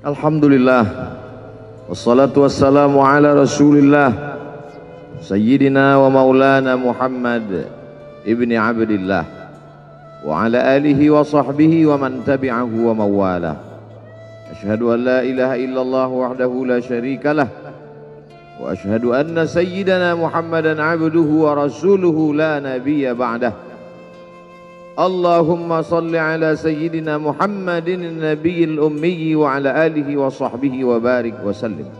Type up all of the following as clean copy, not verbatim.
Alhamdulillah, wassalatu wassalamu ala rasulillah Sayyidina wa maulana Muhammad ibni Abdillah wa ala alihi wa sahbihi wa man tabi'ahu wa mawalah. Ashhadu an la ilaha illallah wahdahu la syarika lah wa ashhadu anna sayyidana Muhammadan abduhu wa rasuluhu la nabiyya ba'dah. Allahumma salli ala sayyidina Muhammadin nabiyil ummi wa ala alihi wa sahbihi wa barik wa sallim.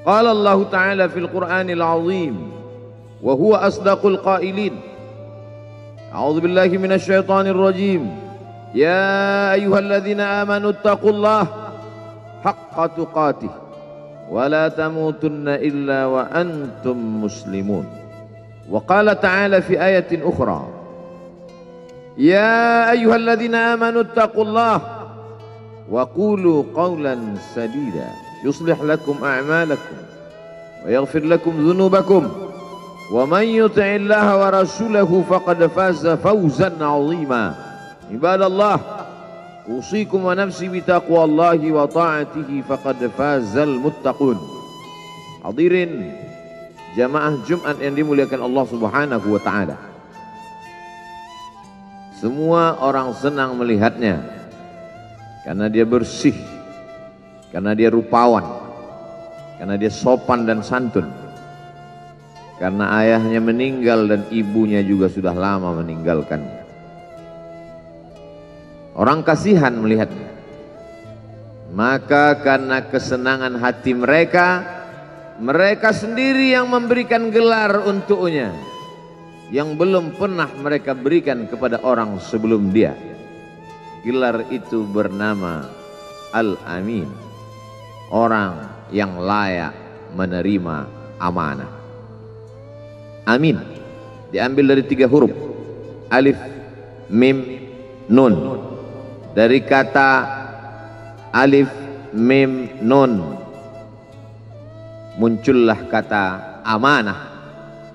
Qala Allah Ta'ala fil Qur'anil azim wa huwa asdaqul qailin. A'udzu billahi minasy syaithanir rajim. Ya ayyuhalladzina amanu taqullaha haqqa tuqatih wa la tamutunna illa wa antum muslimun. Wa qala ta'ala fi ayatin ukhra. Ya ayyuhalladzina amanu taqullaha wa qulu qawlan sadida yuslih lakum a'malakum wa yaghfir lakum dhunubakum wa man yuti'illaha wa rasulahu faqad faza fawzan 'azima. Ibadallah, usikum wa nafsi bi taqwallahi wa ta'atihi faqad fazal muttaqun. Hadirin jamaah Jumat yang dimuliakan Allah Subhanahu wa taala. Semua orang senang melihatnya karena dia bersih, karena dia rupawan, karena dia sopan dan santun, karena ayahnya meninggal dan ibunya juga sudah lama meninggalkannya. Orang kasihan melihatnya, maka karena kesenangan hati mereka, mereka sendiri yang memberikan gelar untuknya yang belum pernah mereka berikan kepada orang sebelum dia. Gelar itu bernama Al-Amin, orang yang layak menerima amanah. Amin diambil dari 3 huruf, alif, mim, nun. Dari kata alif, mim, nun muncullah kata amanah.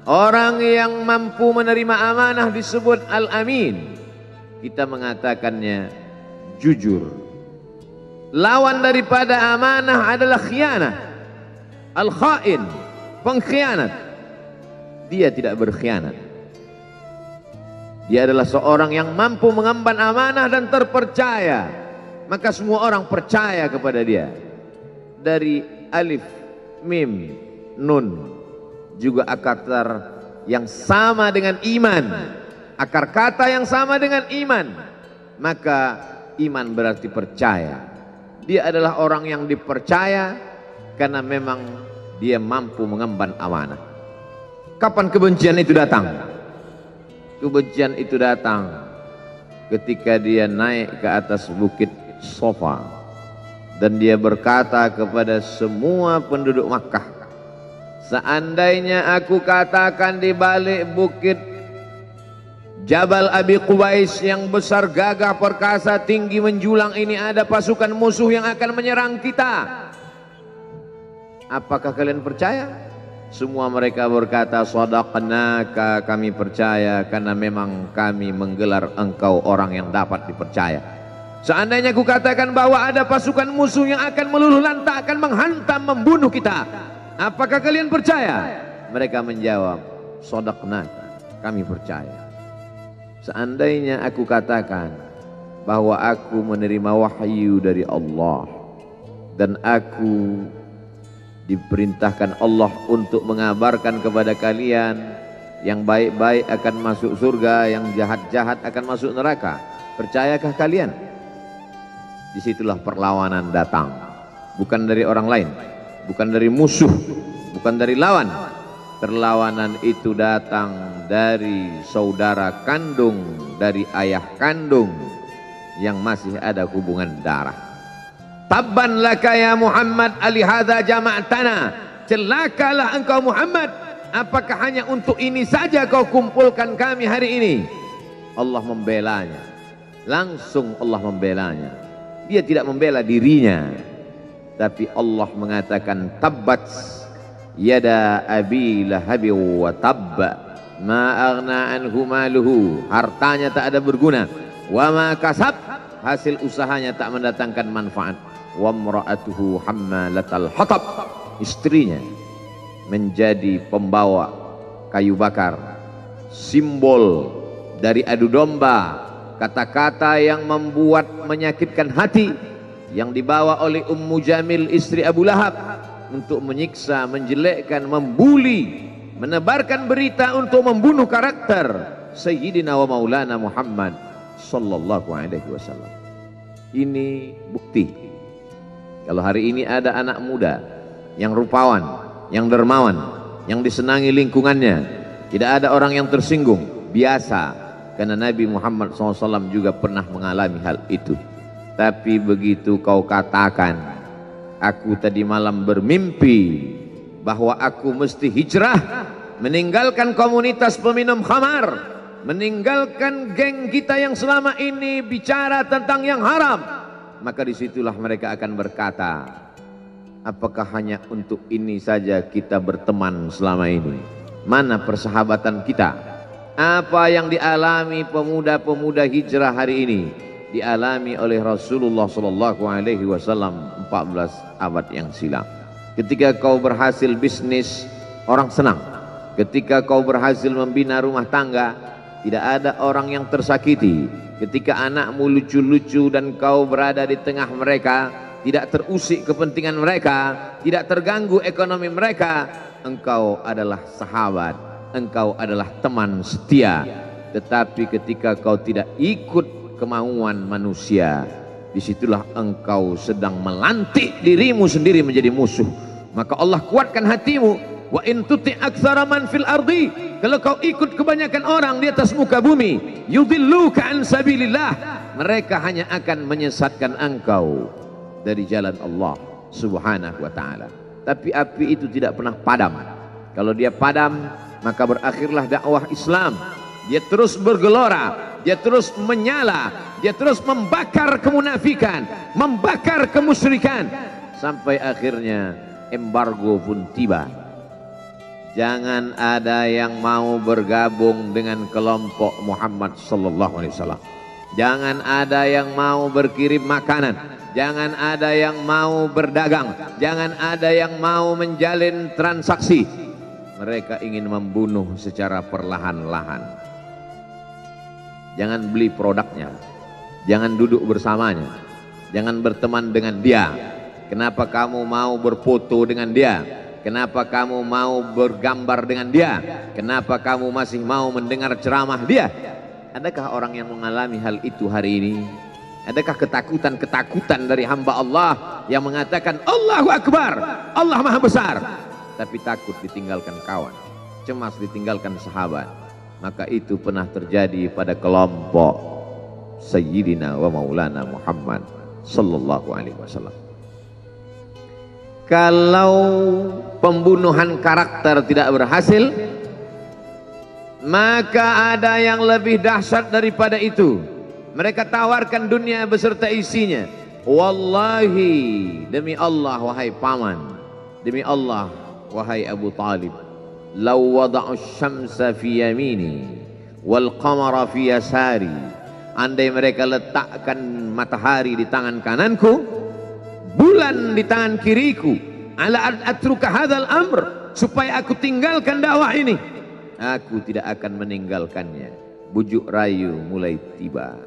Orang yang mampu menerima amanah disebut Al-Amin. Kita mengatakannya jujur. Lawan daripada amanah adalah khianah. Al-Khain, pengkhianat. Dia tidak berkhianat. Dia adalah seorang yang mampu mengemban amanah dan terpercaya. Maka semua orang percaya kepada dia. Dari alif, mim, nun. Juga akar yang sama dengan iman, akar kata yang sama dengan iman, maka iman berarti percaya. Dia adalah orang yang dipercaya karena memang dia mampu mengemban amanah. Kapan kebencian itu datang? Kebencian itu datang ketika dia naik ke atas bukit Sofa dan dia berkata kepada semua penduduk Makkah, seandainya aku katakan di balik bukit Jabal Abi Qubais yang besar, gagah, perkasa, tinggi, menjulang ini ada pasukan musuh yang akan menyerang kita, apakah kalian percaya? Semua mereka berkata, shadaqnaka, kami percaya karena memang kami menggelar engkau orang yang dapat dipercaya. Seandainya aku katakan bahwa ada pasukan musuh yang akan meluluh lantakkan, menghantam, membunuh kita, apakah kalian percaya? Mereka menjawab, shadaqnaka, kami percaya. Seandainya aku katakan bahwa aku menerima wahyu dari Allah dan aku diperintahkan Allah untuk mengabarkan kepada kalian yang baik-baik akan masuk surga, yang jahat-jahat akan masuk neraka, percayakah kalian? Disitulah perlawanan datang, bukan dari orang lain, bukan dari musuh, bukan dari lawan. Perlawanan itu datang dari saudara kandung, dari ayah kandung yang masih ada hubungan darah. Tabban laka ya Muhammad alihadza jama'tana, celakalah engkau Muhammad, apakah hanya untuk ini saja kau kumpulkan kami hari ini? Allah membelanya, langsung Allah membelanya. Dia tidak membela dirinya, tapi Allah mengatakan tabbat yada abi lahabi wa tabba ma aghna anhu maluhu, hartanya tak ada berguna, wa ma kasab, hasil usahanya tak mendatangkan manfaat. Wa imra'atuhu hammalatal hatab, istrinya menjadi pembawa kayu bakar, simbol dari adu domba, kata-kata yang membuat menyakitkan hati yang dibawa oleh Ummu Jamil istri Abu Lahab untuk menyiksa, menjelekkan, membuli, menebarkan berita untuk membunuh karakter Sayyidina wa Maulana Muhammad sallallahu alaihi wasallam. Ini bukti kalau hari ini ada anak muda yang rupawan, yang dermawan, yang disenangi lingkungannya, tidak ada orang yang tersinggung, biasa, karena Nabi Muhammad SAW juga pernah mengalami hal itu. Tapi begitu kau katakan, aku tadi malam bermimpi bahwa aku mesti hijrah, meninggalkan komunitas peminum khamar, meninggalkan geng kita yang selama ini bicara tentang yang haram, maka disitulah mereka akan berkata, apakah hanya untuk ini saja kita berteman selama ini? Mana persahabatan kita? Apa yang dialami pemuda-pemuda hijrah hari ini dialami oleh Rasulullah sallallahu alaihi wasallam 14 abad yang silam. Ketika kau berhasil bisnis, orang senang. Ketika kau berhasil membina rumah tangga, tidak ada orang yang tersakiti. Ketika anakmu lucu-lucu dan kau berada di tengah mereka, tidak terusik kepentingan mereka, tidak terganggu ekonomi mereka, engkau adalah sahabat, engkau adalah teman setia. Tetapi ketika kau tidak ikut kemauan manusia, disitulah engkau sedang melantik dirimu sendiri menjadi musuh. Maka Allah kuatkan hatimu. Wa in tuti aktsara man fil ardi, kalau kau ikut kebanyakan orang di atas muka bumi, yudilluka an sabilillah, mereka hanya akan menyesatkan engkau dari jalan Allah subhanahu wa ta'ala. Tapi api itu tidak pernah padam. Kalau dia padam, maka berakhirlah dakwah Islam. Dia terus bergelora, dia terus menyala, dia terus membakar kemunafikan, membakar kemusyrikan, sampai akhirnya embargo pun tiba. Jangan ada yang mau bergabung dengan kelompok Muhammad sallallahu alaihi wasallam. Jangan ada yang mau berkirim makanan, jangan ada yang mau berdagang, jangan ada yang mau menjalin transaksi. Mereka ingin membunuh secara perlahan-lahan. Jangan beli produknya, jangan duduk bersamanya, jangan berteman dengan dia. Kenapa kamu mau berfoto dengan dia? Kenapa kamu mau bergambar dengan dia? Kenapa kamu masih mau mendengar ceramah dia? Adakah orang yang mengalami hal itu hari ini? Adakah ketakutan-ketakutan dari hamba Allah yang mengatakan Allahu Akbar, Allah Maha Besar, tapi takut ditinggalkan kawan, cemas ditinggalkan sahabat? Maka itu pernah terjadi pada kelompok Sayyidina wa Maulana Muhammad sallallahu alaihi wasallam. Kalau pembunuhan karakter tidak berhasil, maka ada yang lebih dahsyat daripada itu. Mereka tawarkan dunia beserta isinya. Wallahi, demi Allah wahai paman, demi Allah wahai Abu Talib, law wada'u syamsa fi yamini wal qamara fi yasari, andai mereka letakkan matahari di tangan kananku, bulan di tangan kiriku, ala atruka hadzal amr, supaya aku tinggalkan dakwah ini, aku tidak akan meninggalkannya. Bujuk rayu mulai tiba.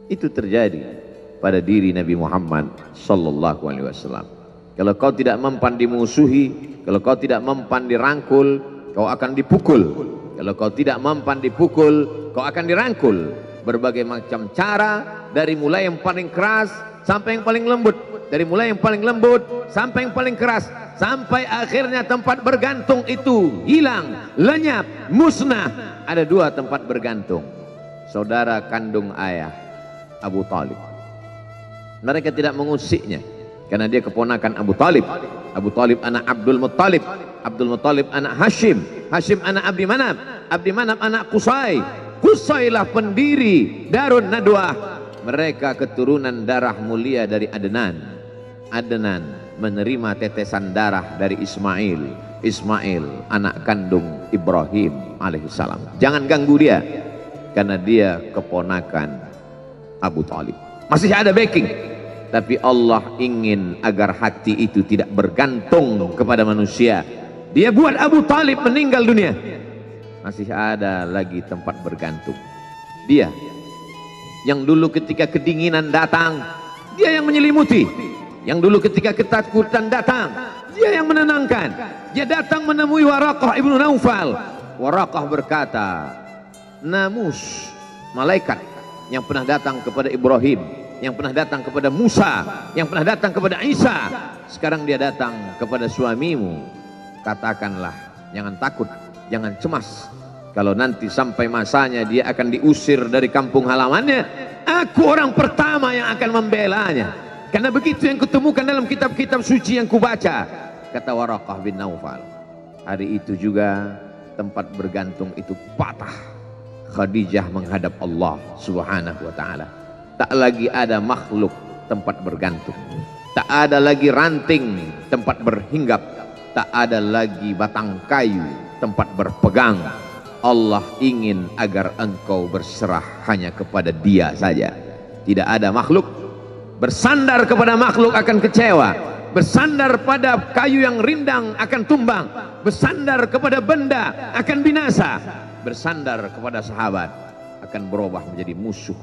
Itu terjadi pada diri Nabi Muhammad sallallahu alaihi wasallam. Kalau kau tidak mempan dimusuhi, kalau kau tidak mempan dirangkul, kau akan dipukul. Kalau kau tidak mempan dipukul, kau akan dirangkul. Berbagai macam cara, dari mulai yang paling keras sampai yang paling lembut, dari mulai yang paling lembut sampai yang paling keras, sampai akhirnya tempat bergantung itu hilang, lenyap, musnah. Ada dua tempat bergantung, saudara kandung ayah Abu Talib. Mereka tidak mengusiknya karena dia keponakan Abu Talib. Abu Talib anak Abdul Muttalib, Abdul Muttalib anak Hashim, Hashim anak Abdi Manaf, Abdi Manaf anak Qusay, Qusaylah pendiri Darun Nadwah. Mereka keturunan darah mulia dari Adnan. Adnan menerima tetesan darah dari Ismail. Ismail anak kandung Ibrahim alaihissalam. Jangan ganggu dia, karena dia keponakan Abu Talib. masih ada backing. Tapi Allah ingin agar hati itu tidak bergantung kepada manusia. Dia buat Abu Talib meninggal dunia, masih ada lagi tempat bergantung. Dia yang dulu ketika kedinginan datang, dia yang menyelimuti. Yang dulu ketika ketakutan datang, dia yang menenangkan. Dia datang menemui Waraqah ibnu Naufal. Waraqah berkata, Namus, malaikat yang pernah datang kepada Ibrahim, yang pernah datang kepada Musa, yang pernah datang kepada Isa, sekarang dia datang kepada suamimu. Katakanlah, jangan takut, jangan cemas. Kalau nanti sampai masanya dia akan diusir dari kampung halamannya, aku orang pertama yang akan membelanya. Karena begitu yang kutemukan dalam kitab-kitab suci yang kubaca, kata Waraqah bin Naufal. Hari itu juga tempat bergantung itu patah. Khadijah menghadap Allah Subhanahu wa ta'ala. Tak lagi ada makhluk tempat bergantung, tak ada lagi ranting tempat berhinggap, tak ada lagi batang kayu tempat berpegang. Allah ingin agar engkau berserah hanya kepada Dia saja. Tidak ada makhluk. Bersandar kepada makhluk akan kecewa, bersandar pada kayu yang rindang akan tumbang, bersandar kepada benda akan binasa, bersandar kepada sahabat akan berubah menjadi musuh.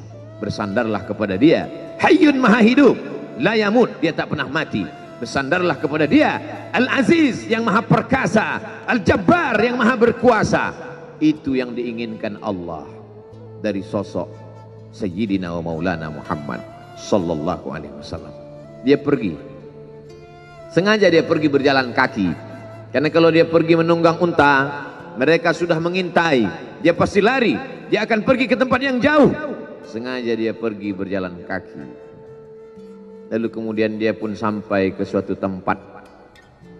Bersandarlah kepada Dia, Hayyun Maha Hidup, la yamut, Dia tak pernah mati. Bersandarlah kepada Dia, Al-Aziz yang Maha Perkasa, Al-Jabbar yang Maha Berkuasa. Itu yang diinginkan Allah dari sosok Sayyidina wa Maulana Muhammad sallallahu alaihi wasallam. Dia pergi, sengaja dia pergi berjalan kaki, karena kalau dia pergi menunggang unta, mereka sudah mengintai, dia pasti lari, dia akan pergi ke tempat yang jauh. Sengaja dia pergi berjalan kaki. Lalu kemudian dia pun sampai ke suatu tempat.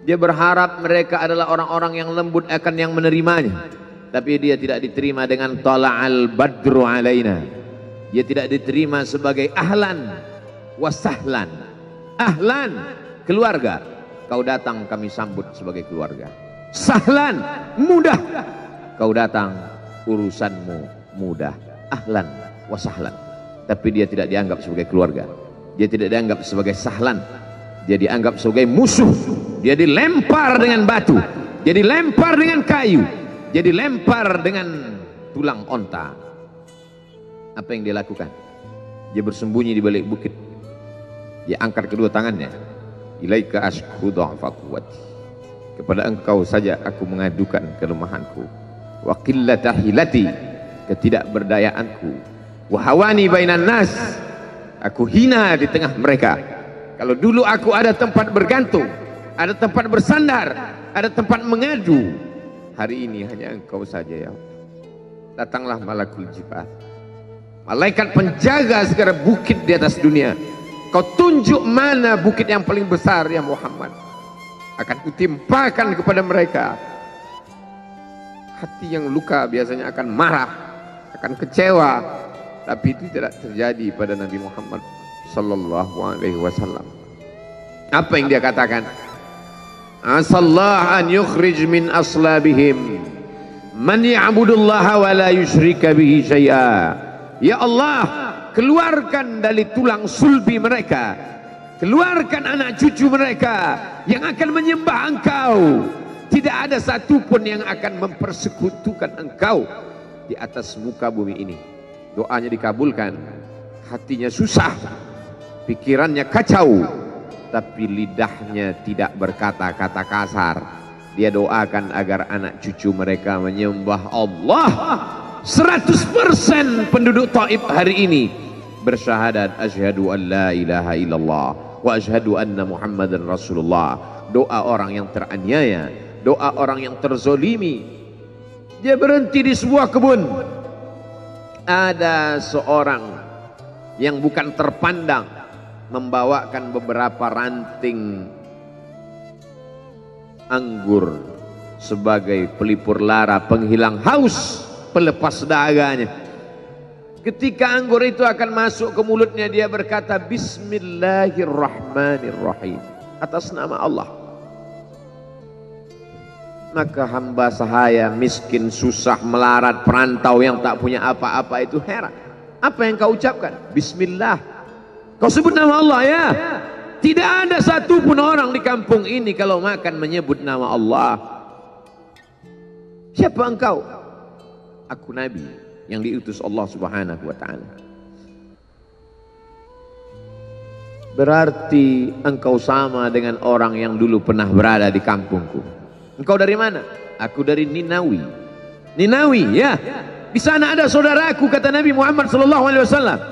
Dia berharap mereka adalah orang-orang yang lembut akan yang menerimanya, tapi dia tidak diterima dengan tala'al badru alaina. Dia tidak diterima sebagai ahlan wasahlan. Ahlan, keluarga, kau datang kami sambut sebagai keluarga. Sahlan, mudah, kau datang urusanmu mudah. Ahlan wasahlan. Tapi dia tidak dianggap sebagai keluarga, dia tidak dianggap sebagai sahlan, dia dianggap sebagai musuh. Dia dilempar dengan batu, dia dilempar dengan kayu, dia dilempar dengan tulang onta. Apa yang dia lakukan? Dia bersembunyi di balik bukit. Dia angkat kedua tangannya. Ilaika ashku dha'fa quwwati. Kepada engkau saja aku mengadukan kelemahanku. Wa qillata hilati, ketidakberdayaanku. Wa hawani bainan nas, aku hina di tengah mereka. Kalau dulu aku ada tempat bergantung, ada tempat bersandar, ada tempat mengadu, hari ini hanya engkau saja ya Allah. Datanglah malakul jibal, malaikat penjaga segala bukit di atas dunia. Kau tunjuk mana bukit yang paling besar ya Muhammad, akan kutimpakan kepada mereka. Hati yang luka biasanya akan marah, akan kecewa, tapi itu tidak terjadi pada Nabi Muhammad sallallahu alaihi wasallam. Apa yang dia katakan? Asallah an yukhrij min aslabihim man ya'budullaha wa la yusyrika bihi syai'a. Ya Allah, keluarkan dari tulang sulbi mereka, keluarkan anak cucu mereka yang akan menyembah engkau. Tidak ada satupun yang akan mempersekutukan engkau di atas muka bumi ini. Doanya dikabulkan, hatinya susah, pikirannya kacau, tapi lidahnya tidak berkata-kata kasar. Dia doakan agar anak cucu mereka menyembah Allah. 100% penduduk Taif hari ini bersyahadat asyhadu an la ilaha illallah wa asyhadu anna Muhammadan Rasulullah. Doa orang yang teraniaya, doa orang yang terzolimi. Dia berhenti di sebuah kebun. Ada seorang yang bukan terpandang membawakan beberapa ranting anggur sebagai pelipur lara, penghilang haus, pelepas dahaganya. Ketika anggur itu akan masuk ke mulutnya, dia berkata Bismillahirrahmanirrahim, atas nama Allah. Maka hamba sahaya miskin, susah, melarat, perantau yang tak punya apa-apa itu heran. Apa yang kau ucapkan? Bismillah. Kau sebut nama Allah ya. Tidak ada satupun orang di kampung ini kalau makan menyebut nama Allah. Siapa engkau? Aku Nabi yang diutus Allah Subhanahu wa ta'ala. Berarti engkau sama dengan orang yang dulu pernah berada di kampungku. Engkau dari mana? Aku dari Ninawi. Ninawi ya. Di sana ada saudaraku, kata Nabi Muhammad SAW.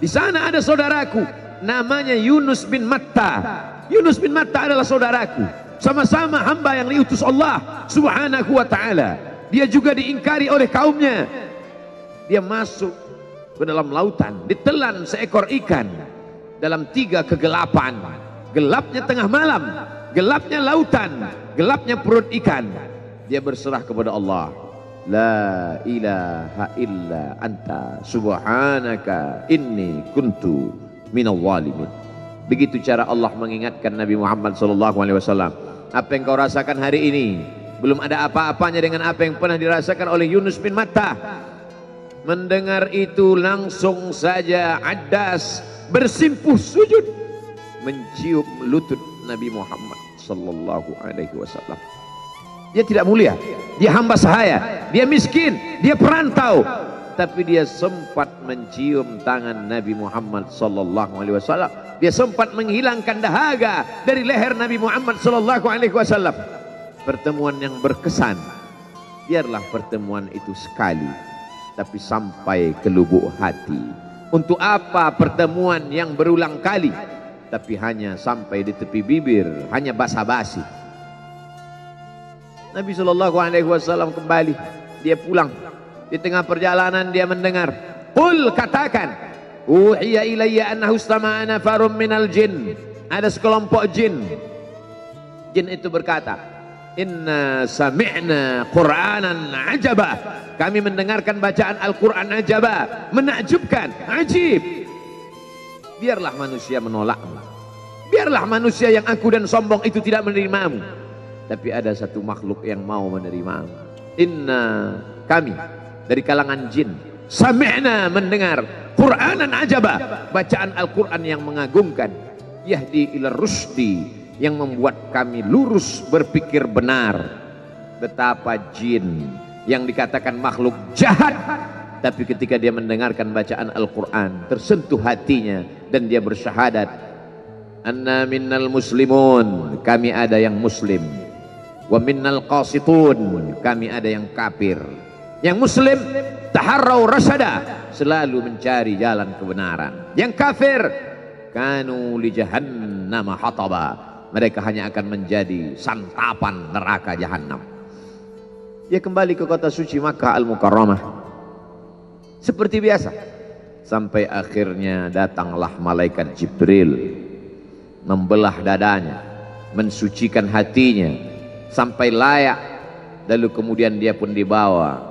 Di sana ada saudaraku, namanya Yunus bin Matta. Yunus bin Matta adalah saudaraku. Sama-sama hamba yang diutus Allah Subhanahu wa ta'ala. Dia juga diingkari oleh kaumnya. Dia masuk ke dalam lautan, ditelan seekor ikan dalam 3 kegelapan. Gelapnya tengah malam, gelapnya lautan, gelapnya perut ikan. Dia berserah kepada Allah. La ilaha illa anta subhanaka inni kuntu minal zalimin. Begitu cara Allah mengingatkan Nabi Muhammad SAW. Apa yang kau rasakan hari ini belum ada apa-apanya dengan apa yang pernah dirasakan oleh Yunus bin Matta. Mendengar itu langsung saja Addas bersimpuh sujud mencium lutut Nabi Muhammad SAW. Dia tidak mulia, dia hamba sahaya, dia miskin, dia perantau, tapi dia sempat mencium tangan Nabi Muhammad SAW. Dia sempat menghilangkan dahaga dari leher Nabi Muhammad SAW. Pertemuan yang berkesan. Biarlah pertemuan itu sekali, tapi sampai ke lubuk hati. Untuk apa pertemuan yang berulang kali, tapi hanya sampai di tepi bibir, hanya basa-basi. Nabi SAW kembali, dia pulang. Di tengah perjalanan dia mendengar, qul, katakan, uhiya ilayya annahu istama'a nafarum minal jin. Ada sekelompok jin. Jin itu berkata, inna sami'na qur'anan ajaba. Kami mendengarkan bacaan Al-Quran ajaba, menakjubkan, ajib. Biarlah manusia menolakmu, biarlah manusia yang angkuh dan sombong itu tidak menerimamu, tapi ada satu makhluk yang mau menerimamu. Inna, kami dari kalangan jin, sami'na, mendengar, Qur'anan ajaba, bacaan Al-Quran yang mengagumkan, yahdi ila rusdi, yang membuat kami lurus berpikir benar. Betapa jin yang dikatakan makhluk jahat, tapi ketika dia mendengarkan bacaan Al-Quran tersentuh hatinya dan dia bersyahadat, anna minnal muslimun, kami ada yang muslim, wa minnal qasitun, kami ada yang kafir. Yang muslim taharrau rasyada, selalu mencari jalan kebenaran. Yang kafir kanu li jahannam hataba, mereka hanya akan menjadi santapan neraka jahanam. Dia kembali ke kota suci Makkah Al-Mukarramah seperti biasa, sampai akhirnya datanglah malaikat Jibril membelah dadanya, mensucikan hatinya sampai layak, lalu kemudian dia pun dibawa.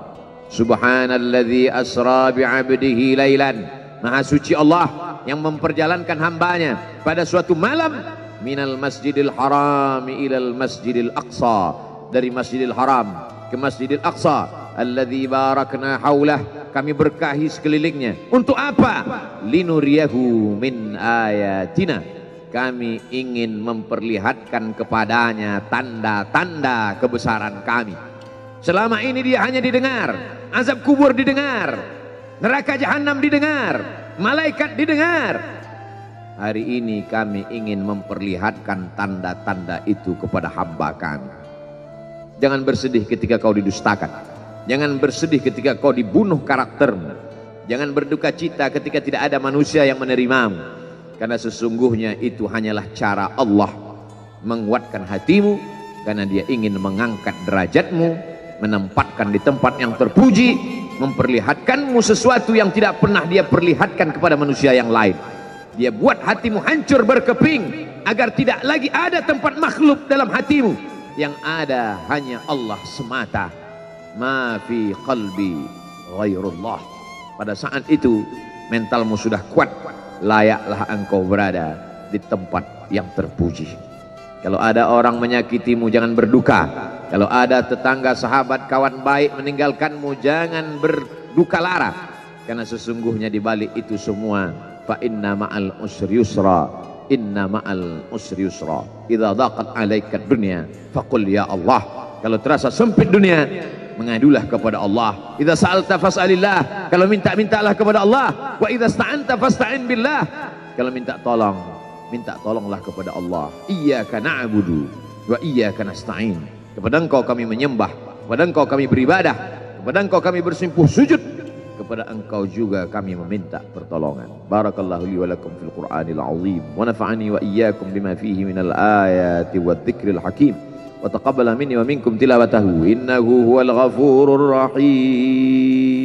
Subhanalladzi asra bi'abdihi lailan, maha suci Allah yang memperjalankan hambanya pada suatu malam, minal masjidil haram ilal masjidil aqsa, dari masjidil haram ke masjidil aqsa, alladzi barakna haulah, kami berkahi sekelilingnya. Untuk apa? Linuriyahu min ayatina, kami ingin memperlihatkan kepadanya tanda-tanda kebesaran kami. Selama ini dia hanya didengar, azab kubur didengar, neraka jahanam didengar, malaikat didengar. Hari ini kami ingin memperlihatkan tanda-tanda itu kepada hamba kami. Jangan bersedih ketika kau didustakan, jangan bersedih ketika kau dibunuh karaktermu, jangan berduka cita ketika tidak ada manusia yang menerimamu, karena sesungguhnya itu hanyalah cara Allah menguatkan hatimu, karena dia ingin mengangkat derajatmu, menempatkan di tempat yang terpuji, memperlihatkanmu sesuatu yang tidak pernah dia perlihatkan kepada manusia yang lain. Dia buat hatimu hancur berkeping agar tidak lagi ada tempat makhluk dalam hatimu, yang ada hanya Allah semata. Ma fi qalbi ghairullah. Pada saat itu mentalmu sudah kuat, layaklah engkau berada di tempat yang terpuji. Kalau ada orang menyakitimu, jangan berduka. Kalau ada tetangga, sahabat, kawan baik meninggalkanmu, jangan berduka lara, karena sesungguhnya di balik itu semua fa inna ma'al usri yusra, inna ma'al usri yusra, idza daqat 'alaika dunya faqul ya Allah. Kalau terasa sempit dunia, mengadulah kepada Allah. Idza sa'alta fas'alillah, kalau minta-mintalah kepada Allah. Wa idza sta'anta fasta'in billah, kalau minta tolong, minta tolonglah kepada Allah. Iyyaka na'budu wa iyyaka nasta'in, kepada Engkau kami menyembah, kepada Engkau kami beribadah, kepada Engkau kami bersimpuh sujud, kepada Engkau juga kami meminta pertolongan. Barakallahu li wa lakum fil Qur'anil azim wa nafa'ani wa iyyakum bima fihi minal ayati wadh-dhikril hakim wa taqabbala minni wa minkum tilawatahu innahu huwal ghafurur rahim.